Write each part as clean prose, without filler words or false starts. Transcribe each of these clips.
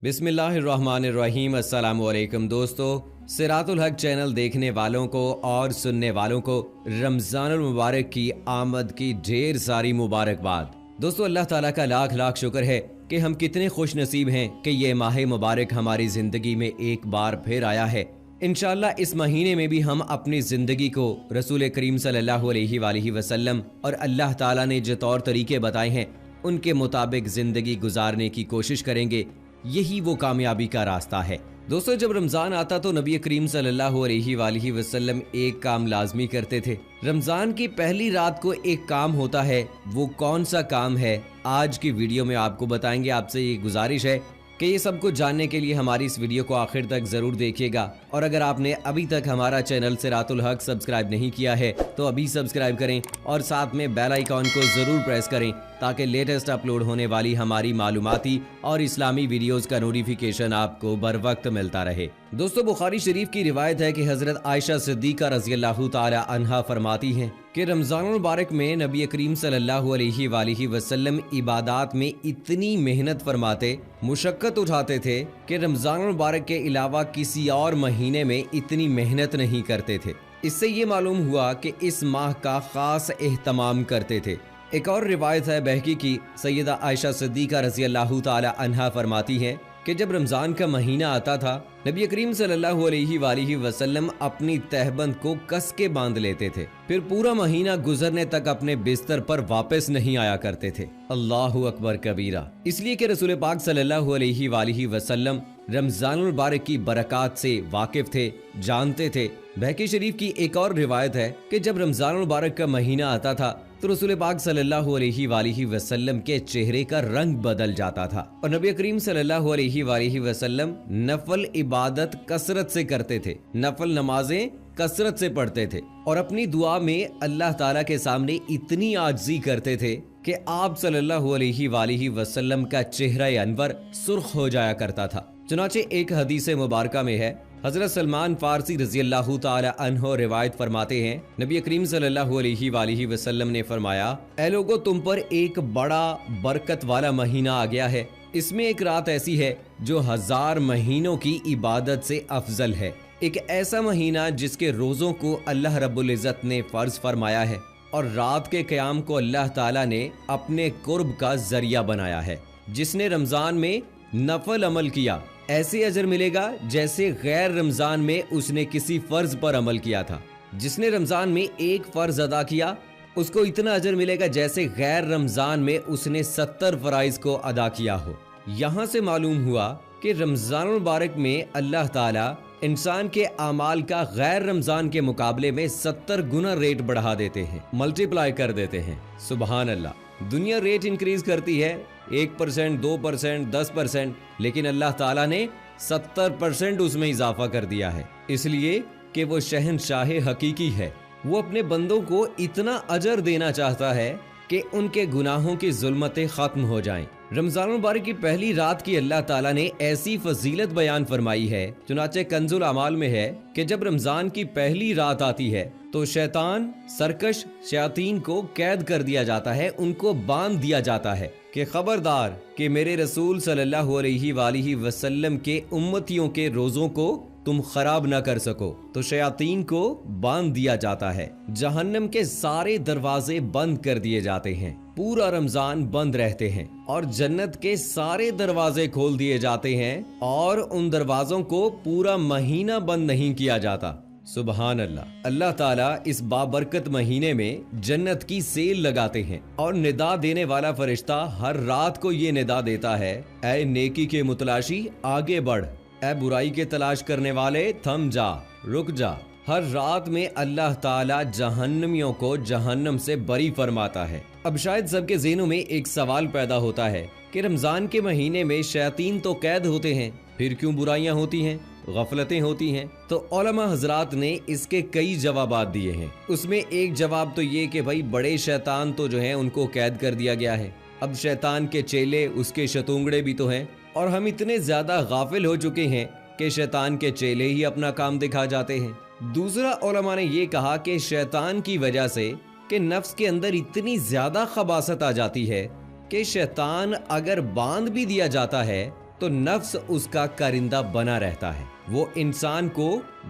बिस्मिल्लाहिर्रहमानिर्रहीम। अस्सलामुअलैकुम दोस्तों, सिरातुल हक चैनल देखने वालों को और सुनने वालों को रमज़ानुल मुबारक की आमद की ढेर सारी मुबारकबाद। दोस्तों, अल्लाह ताला का लाख लाख शुक्र है कि हम कितने खुश नसीब हैं कि ये माह मुबारक हमारी ज़िंदगी में एक बार फिर आया है। इंशाअल्लाह इस महीने में भी हम अपनी ज़िंदगी को रसूल करीम सल्लल्लाहु अलैहि वसल्लम और अल्लाह ताला ने जो तौर तरीके बताए हैं उनके मुताबिक ज़िंदगी गुजारने की कोशिश करेंगे। यही वो कामयाबी का रास्ता है। दोस्तों, जब रमज़ान आता तो नबी करीम सल्लल्लाहु अलैहि वसल्लम एक काम लाजमी करते थे। रमज़ान की पहली रात को एक काम होता है। वो कौन सा काम है आज की वीडियो में आपको बताएंगे। आपसे ये गुजारिश है कि ये सब कुछ जानने के लिए हमारी इस वीडियो को आखिर तक जरूर देखिएगा। और अगर आपने अभी तक हमारा चैनल सिरातुल हक सब्सक्राइब नहीं किया है तो अभी सब्सक्राइब करें और साथ में बेल आइकॉन को जरूर प्रेस करें ताकि लेटेस्ट अपलोड होने वाली हमारी मालूमाती और इस्लामी वीडियोस का नोटिफिकेशन आपको बर वक्त मिलता रहे। दोस्तों, बुखारी शरीफ की रिवायत है कि हजरत आयशा सिद्दीका रज़ियल्लाहु ताला अन्हा फरमाती हैं कि रमज़ान मुबारक में नबी करीम सल्लल्लाहु अलैहि वसल्लम इबादात में इतनी मेहनत फरमाते, मुशक्कत उठाते थे कि रमज़ान मुबारक के अलावा किसी और महीने में इतनी मेहनत नहीं करते थे। इससे ये मालूम हुआ कि इस माह का खास एहतमाम करते थे। एक और रिवायत है बहकी की, सैयदा आयशा सिद्दीका रज़ियल्लाहु ताला अन्हा फरमाती हैं कि जब रमज़ान का महीना आता था नबी करीम सल्लल्लाहु अलैहि वसल्लम अपनी तहबंद को कस के बांध लेते थे, फिर पूरा महीना गुजरने तक अपने बिस्तर पर वापस नहीं आया करते थे। अल्लाहु अकबर कबीरा। इसलिए कि रसूल पाक सल्लल्लाहु अलैहि वसल्लम रमज़ान मुबारक की बरक़ात से वाकिफ थे, जानते थे। बहकी शरीफ की एक और रिवायत है कि जब रमज़ान मुबारक का महीना आता था तो रसूल पाक सल्लल्लाहु अलैहि वसल्लम के चेहरे का रंग बदल जाता था और नबी करीम सल्लल्लाहु अलैहि वसल्लम नफल इबादत कसरत से करते थे, नफल नमाजें कसरत से पढ़ते थे और अपनी दुआ में अल्लाह ताला के सामने इतनी आजिज़ी करते थे कि आप सल्लल्लाहु अलैहि वसल्लम का चेहरा अनवर सुर्ख हो जाया करता था। चुनाचे एक हदीस मुबारका में है, हजरत सलमान फारसी रज़ियल्लाहु ताला अन्हो रिवायत फरमाते हैं, नबी करीम सल्लल्लाहु अलैहि वसल्लम ने फरमाया, ऐ लोगो, तुम पर एक बड़ा बरकत वाला महीना आ गया है। इसमें एक रात ऐसी है जो 1000 महीनों की इबादत से अफजल है। एक ऐसा महीना जिसके रोज़ों को अल्लाह रब्बुल इज़्ज़त ने फ़र्ज फरमाया है और रात के क़याम को अल्लाह ताला ने अपने कुर्ब का जरिया बनाया है। जिसने रमज़ान में नफल अमल किया ऐसे अजर मिलेगा जैसे गैर रमज़ान में उसने किसी फ़र्ज पर अमल किया था। जिसने रमज़ान में एक फ़र्ज अदा किया उसको इतना अजर मिलेगा जैसे गैर रमज़ान में उसने 70 फ़राइज़ को अदा किया हो। यहाँ से मालूम हुआ कि रमज़ान मुबारक में अल्लाह ताला इंसान के आमाल का गैर रमज़ान के मुकाबले में 70 गुना रेट बढ़ा देते हैं, मल्टीप्लाई कर देते हैं। सुबहान अल्लाह। दुनिया रेट इंक्रीज करती है 1%, 2%, 10%, लेकिन अल्लाह ताला ने 70% उसमें इजाफा कर दिया है, इसलिए कि वो शहनशाह हकीकी है। वो अपने बंदों को इतना अजर देना चाहता है कि उनके गुनाहों की जुल्मतें खत्म हो जाएं। रमज़ान मुबारक की पहली रात की अल्लाह ताला ने ऐसी फजीलत बयान फरमाई है, चुनाचे कंजुल अमाल में है कि जब रमज़ान की पहली रात आती है तो शैतान सरकश शयातीन को कैद कर दिया जाता है, उनको बांध दिया जाता है कि खबरदार कि मेरे रसूल सल्लल्लाहु अलैहि वसल्लम के उम्मतियों के रोज़ों को तुम खराब ना कर सको। तो शयातीन को बांध दिया जाता है, जहन्नम के सारे दरवाजे बंद कर दिए जाते हैं, पूरा रमजान बंद रहते हैं और जन्नत के सारे दरवाजे खोल दिए जाते हैं और उन दरवाजों को पूरा महीना बंद नहीं किया जाता। सुबहान अल्लाह। अल्लाह ताला इस बाबरकत महीने में जन्नत की सेल लगाते हैं और निदा देने वाला फरिश्ता हर रात को ये निदा देता है, ऐ नेकी के मुतलाशी आगे बढ़, ऐ बुराई के तलाश करने वाले थम जा, रुक जा। हर रात में अल्लाह ताला जहन्नमियों को जहन्नम से बरी फरमाता है। अब शायद सबके ज़हनों में एक सवाल पैदा होता है कि रमज़ान के महीने में शैतान तो कैद होते हैं, फिर क्यों बुराइयां होती हैं, गफलतें होती हैं? तो उलमा हजरात ने इसके कई जवाबात दिए हैं। उसमें एक जवाब तो ये कि भाई बड़े शैतान तो जो हैं उनको कैद कर दिया गया है, अब शैतान के चेले उसके शतुंगड़े भी तो हैं और हम इतने ज्यादा गाफिल हो चुके हैं कि शैतान के चेले ही अपना काम दिखा जाते हैं। दूसरा उलमा ने ये कहा कि शैतान की वजह से कि नफ्स के अंदर इतनी ज्यादा खबासत आ जाती है कि शैतान अगर बांध भी दिया जाता है तो नफ्स उसका कारिंदा बना रहता है। वो इंसान को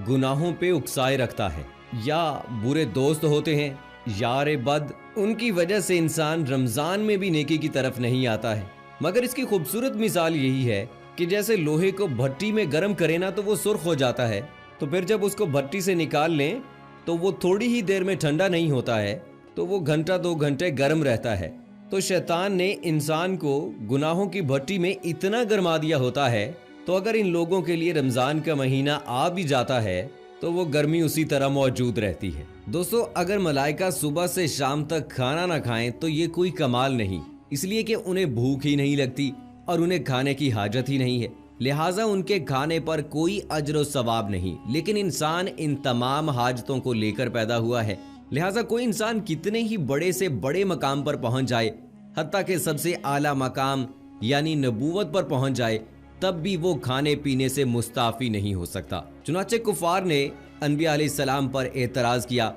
गुनाहों पे उकसाए रखता है। या बुरे दोस्त होते हैं, यार बद, उनकी वजह से इंसान रमजान में भी नेकी की तरफ नहीं आता है। मगर इसकी खूबसूरत मिसाल यही है कि जैसे लोहे को भट्टी में गर्म करें ना तो वो सुर्ख हो जाता है, तो फिर जब उसको भट्टी से निकाल लें तो वो थोड़ी ही देर में ठंडा नहीं होता है, तो वो घंटा 2 घंटे गर्म रहता है। तो शैतान ने इंसान को गुनाहों की भट्टी में इतना गरमा दिया होता है, तो अगर इन लोगों के लिए रमजान का महीना आ भी जाता है तो वो गर्मी उसी तरह मौजूद रहती है। दोस्तों, अगर मलाइका सुबह से शाम तक खाना ना खाएं तो ये कोई कमाल नहीं, इसलिए कि उन्हें भूख ही नहीं लगती और उन्हें खाने की हाजत ही नहीं है, लिहाजा उनके खाने पर कोई अजर व सवाब नहीं। लेकिन इंसान इन तमाम हाजतों को लेकर पैदा हुआ है, लिहाजा कोई इंसान कितने ही बड़े से बड़े मकाम पर पहुंच जाए, हत्ता के सबसे आला मकाम यानी नबूवत पर पहुंच जाए, तब भी वो खाने पीने से मुस्ताफी नहीं हो सकता। चुनाचे कुफार ने अनबिया अलैहिस्सलाम पर एतराज किया,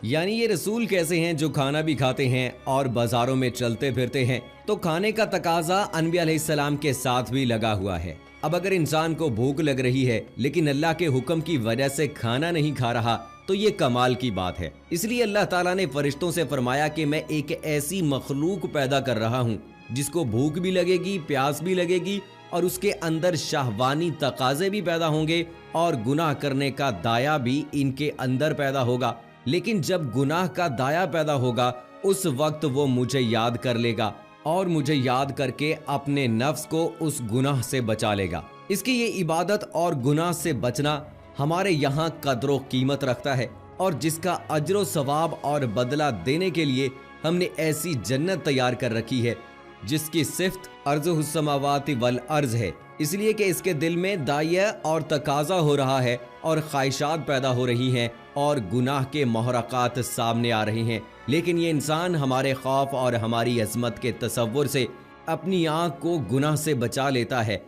यानी ये रसूल कैसे हैं जो खाना भी खाते हैं और बाजारों में चलते फिरते हैं। तो खाने का तकाजा अनबिया अलैहिस्सलाम के साथ भी लगा हुआ है। अब अगर इंसान को भूख लग रही है लेकिन अल्लाह के हुक्म की वजह से खाना नहीं खा रहा तो ये कमाल की बात है। इसलिए अल्लाह ताला ने फरिश्तों से फरमाया कि मैं एक ऐसी मखलूक पैदा कर रहा हूँ जिसको भूख भी लगेगी, प्यास भी लगेगी और उसके अंदर शाहवानी तकाजे भी पैदा होंगे और गुनाह करने का दाया भी इनके अंदर पैदा होगा। लेकिन जब गुनाह का दाया पैदा होगा उस वक्त वो मुझे याद कर लेगा और मुझे याद करके अपने नफ्स को उस गुनाह से बचा लेगा। इसकी ये इबादत और गुनाह से बचना हमारे यहाँ कदर कीमत रखता है और जिसका अजर सवाब और बदला देने के लिए हमने ऐसी जन्नत तैयार कर रखी है जिसकी सिफ्त अर्ज़ुस समावाति वल अर्ज़ है। इसलिए कि इसके दिल में दाया और तकाजा हो रहा है और ख्वाहिशात पैदा हो रही हैं और गुनाह के महरक़ात सामने आ रहे हैं। लेकिन ये इंसान हमारे खौफ और हमारी अज़मत के तसव्वुर से अपनी आँख को गुनाह से बचा लेता है,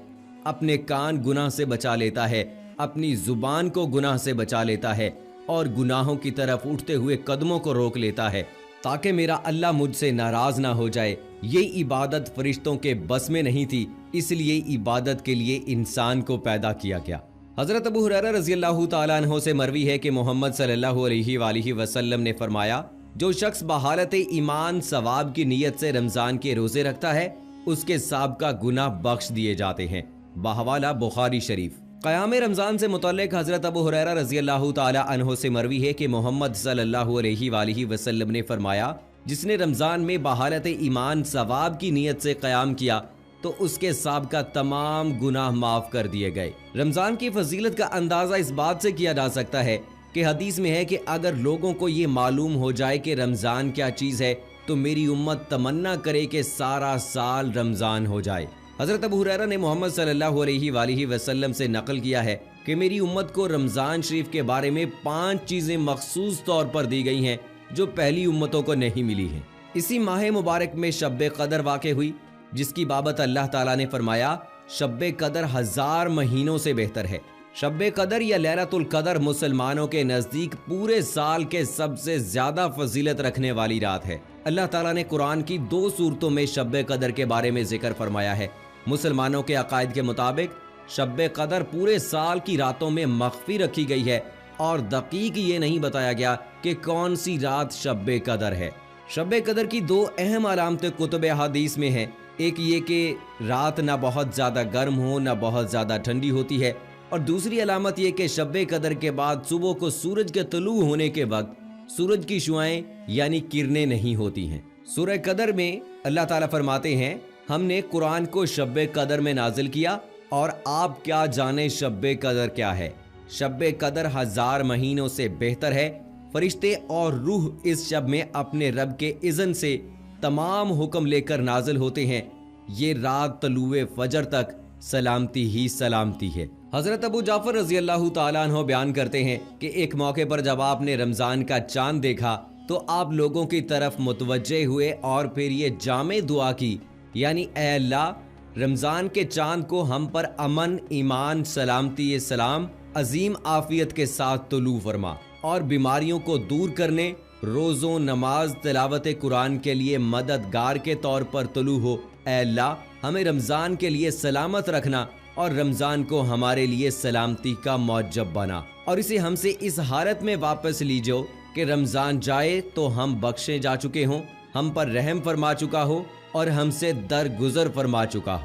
अपने कान गुनाह से बचा लेता है, अपनी जुबान को गुनाह से बचा लेता है और गुनाहों की तरफ उठते हुए कदमों को रोक लेता है ताकि मेरा अल्लाह मुझसे नाराज ना हो जाए। ये इबादत फरिश्तों के बस में नहीं थी, इसलिए इबादत के लिए इंसान को पैदा किया गया। हजरत अबू हुरैरा रज़ियल्लाहु ताला अन्हु से मरवी है कि मोहम्मद सल्लल्लाहु अलैहि वसल्लम ने फरमाया, जो शख्स बहालत ईमान सवाब की नीयत से रमजान के रोजे रखता है उसके साबका गुनाह बख्श दिए जाते हैं। बहवाला बुखारी शरीफ। क़याम रमजान से मुतल्लिक हजरत अबू हुरैरा रज़ियल्लाहु ताला अन्हु से मरवी है कि मोहम्मद सल्लल्लाहु अलैहि वसल्लम ने फरमाया, जिसने रमजान में बहालत ईमान सवाब की नीयत से क़याम किया तो उसके साबका तमाम गुनाह माफ कर दिए गए। रमजान की फजीलत का अंदाजा इस बात से किया जा सकता है कि हदीस में है कि अगर लोगों को ये मालूम हो जाए कि रमजान क्या चीज़ है तो मेरी उम्मत तमन्ना करे कि सारा साल रमजान हो जाए। हजरत अबू हुरैरा ने मोहम्मद सल्लल्लाहु अलैहि वसल्लम से नकल किया है कि मेरी उम्मत को रमजान शरीफ के बारे में 5 चीजें मखसूस तौर पर दी गई हैं जो पहली उम्मतों को नहीं मिली हैं। इसी माह मुबारक में शब्बे कदर वाक़े हुई, जिसकी बाबत अल्लाह ताला ने फरमाया, शब्बे कदर 1000 महीनों से बेहतर है। शब्बे कदर या लैलतुल कदर मुसलमानों के नजदीक पूरे साल के सबसे ज्यादा फजीलत रखने वाली रात है। अल्लाह ताला ने कुरान की 2 सूरतों में शब्बे कदर के बारे में जिक्र फरमाया है। मुसलमानों के अकायद के मुताबिक शब्बे कदर पूरे साल की रातों में मख्फी रखी गई है और दकीक ये नहीं बताया गया कि कौन सी रात शब्बे कदर है। शब्बे कदर की 2 अहम अलामतें कुतुब हदीस में हैं। एक ये कि रात ना बहुत ज़्यादा गर्म हो ना बहुत ज़्यादा ठंडी होती है, और दूसरी अलामत ये कि शब्बे कदर के बाद सुबह को सूरज के तलू होने के वक्त सूरज की शुआएं यानी किरणें नहीं होती हैं। सूरह कदर में अल्लाह ताला फरमाते हैं, हमने कुरान को शब्बे कदर में नाजिल किया और आप क्या जाने शब्बे कदर क्या है। शब्बे कदर 1000 महीनों से बेहतर है। फरिश्ते और रूह इस शब में अपने रब के इज़्न से तमाम हुक्म लेकर नाजिल होते हैं। ये रात तलुए फजर तक सलामती ही सलामती है। हजरत अबू जाफर रज़ियल्लाहु ताला अन्हु बयान करते हैं कि एक मौके पर जब आपने रमजान का चांद देखा तो आप लोगों की तरफ मुतवज्जे हुए और फिर ये जामे दुआ की, यानी ऐ अल्लाह रमजान के चांद को हम पर अमन, ईमान, सलामती, सलाम, अजीम आफियत के साथ तुलू फरमा और बीमारियों को दूर करने, रोज़ों, नमाज, तिलावत कुरान के लिए मददगार के तौर पर तुलू हो। ऐ अल्लाह ہمیں رمضان کے لیے سلامت رکھنا اور رمضان کو ہمارے لیے سلامتی کا موجب بنا، اور اسے ہم سے اس حالت میں واپس لیجو کہ رمضان جائے تو ہم بخشے جا چکے ہوں، ہم پر رحم فرما چکا ہو اور ہم سے درگزر فرما چکا ہو۔